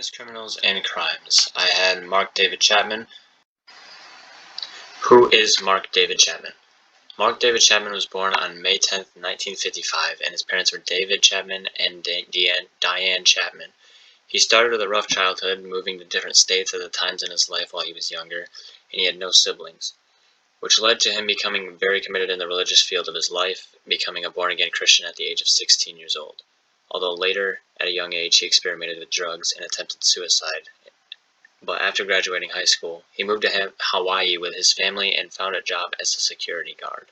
Famous criminals and crimes. I had Mark David Chapman. Who is Mark David Chapman? Mark David Chapman was born on May 10, 1955, and his parents were David Chapman and Diane Chapman. He started with a rough childhood, moving to different states at the times in his life while he was younger, and he had no siblings, which led to him becoming very committed in the religious field of his life, becoming a born-again Christian at the age of 16 years old. Although later, at a young age, he experimented with drugs and attempted suicide. But after graduating high school, he moved to Hawaii with his family and found a job as a security guard.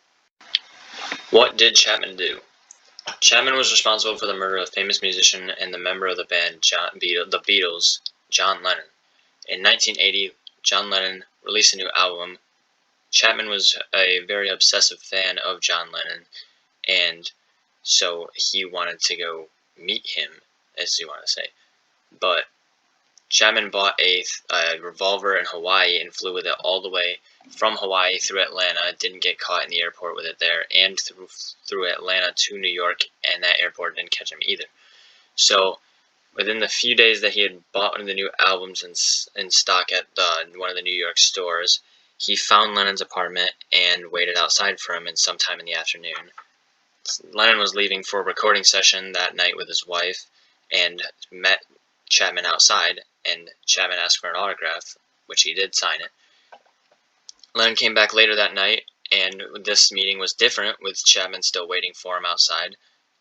What did Chapman do? Chapman was responsible for the murder of famous musician and the member of the band the Beatles, John Lennon. In 1980, John Lennon released a new album. Chapman was a very obsessive fan of John Lennon, and so he wanted to go meet him, as you want to say. But Chapman bought a revolver in Hawaii and flew with it all the way from Hawaii through Atlanta, didn't get caught in the airport with it there, and through Atlanta to New York, and that airport didn't catch him either. So within the few days that he had bought one of the new albums in stock at one of the New York stores, he found Lennon's apartment and waited outside for him sometime in the afternoon. Lennon was leaving for a recording session that night with his wife and met Chapman outside, and Chapman asked for an autograph, which he did sign it. Lennon came back later that night, and this meeting was different, with Chapman still waiting for him outside.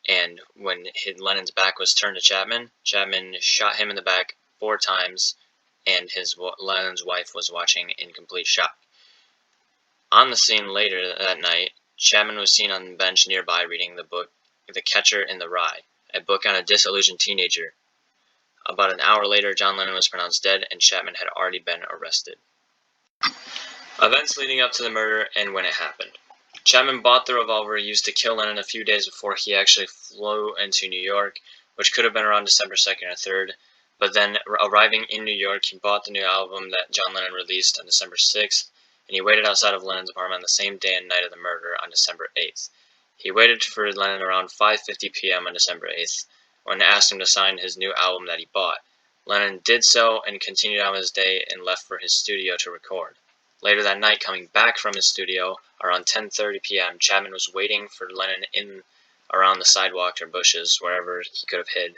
And when Lennon's back was turned to Chapman, Chapman shot him in the back 4 times, and Lennon's wife was watching in complete shock. On the scene later that night, Chapman was seen on the bench nearby reading the book The Catcher in the Rye, a book on a disillusioned teenager. About an hour later, John Lennon was pronounced dead, and Chapman had already been arrested. Events leading up to the murder and when it happened. Chapman bought the revolver used to kill Lennon a few days before he actually flew into New York, which could have been around December 2nd or 3rd. But then, arriving in New York, he bought the new album that John Lennon released on December 6th, and he waited outside of Lennon's apartment on the same day and night of the murder on December 8th. He waited for Lennon around 5:50 p.m. on December 8th, when asked him to sign his new album that he bought. Lennon did so and continued on his day and left for his studio to record. Later that night, coming back from his studio, around 10:30 p.m., Chapman was waiting for Lennon around the sidewalk or bushes, wherever he could have hid.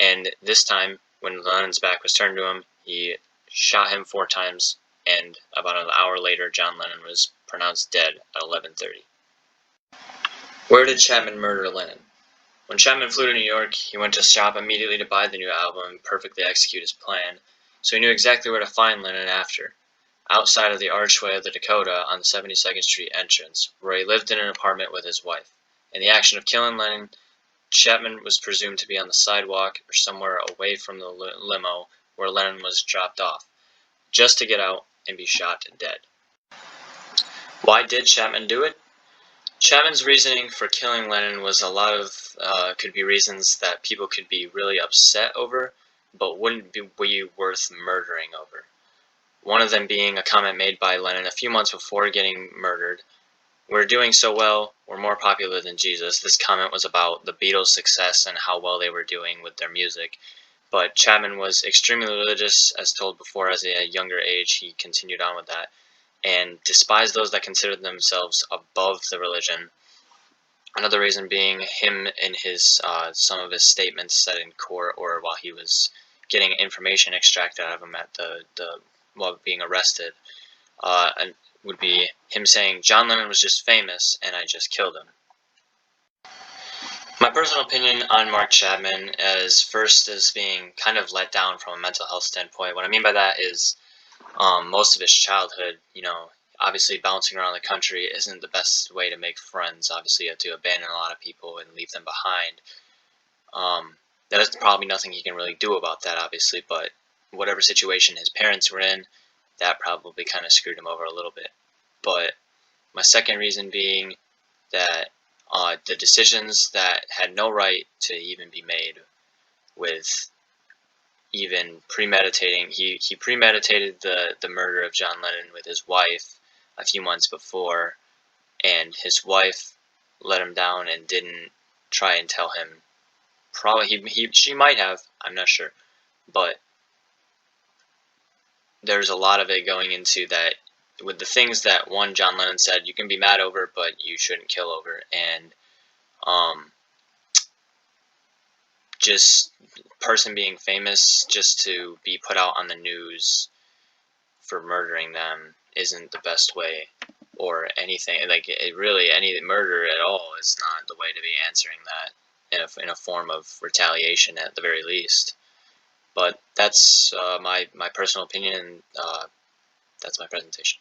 And this time, when Lennon's back was turned to him, he shot him 4 times, and about an hour later, John Lennon was pronounced dead at 11:30. Where did Chapman murder Lennon? When Chapman flew to New York, he went to shop immediately to buy the new album and perfectly execute his plan, so he knew exactly where to find Lennon after. Outside of the archway of the Dakota on the 72nd Street entrance, where he lived in an apartment with his wife. In the action of killing Lennon, Chapman was presumed to be on the sidewalk or somewhere away from the limo where Lennon was dropped off, just to get out and be shot dead. Why did Chapman do it? Chapman's reasoning for killing Lennon was could be reasons that people could be really upset over, but wouldn't be worth murdering over. One of them being a comment made by Lennon a few months before getting murdered. "We're doing so well, we're more popular than Jesus." This comment was about the Beatles' success and how well they were doing with their music. But Chapman was extremely religious, as told before. As a younger age, he continued on with that, and despised those that considered themselves above the religion. Another reason being him in his some of his statements said in court or while he was getting information extracted out of him at while being arrested, and would be him saying, "John Lennon was just famous, and I just killed him." My personal opinion on Mark Chapman is being kind of let down from a mental health standpoint. What I mean by that is most of his childhood, obviously bouncing around the country isn't the best way to make friends. Obviously, you have to abandon a lot of people and leave them behind. There's probably nothing he can really do about that, obviously, but whatever situation his parents were in, that probably kind of screwed him over a little bit. But my second reason being that the decisions that had no right to even be made, with even premeditating, he premeditated the murder of John Lennon with his wife a few months before, and his wife let him down and didn't try and tell him. Probably she might have, I'm not sure, but there's a lot of it going into that with the things that one John Lennon said, you can be mad over, but you shouldn't kill over, and just person being famous just to be put out on the news for murdering them isn't the best way, or anything like it really any murder at all is not the way to be answering that in a form of retaliation at the very least. But that's my personal opinion, and that's my presentation.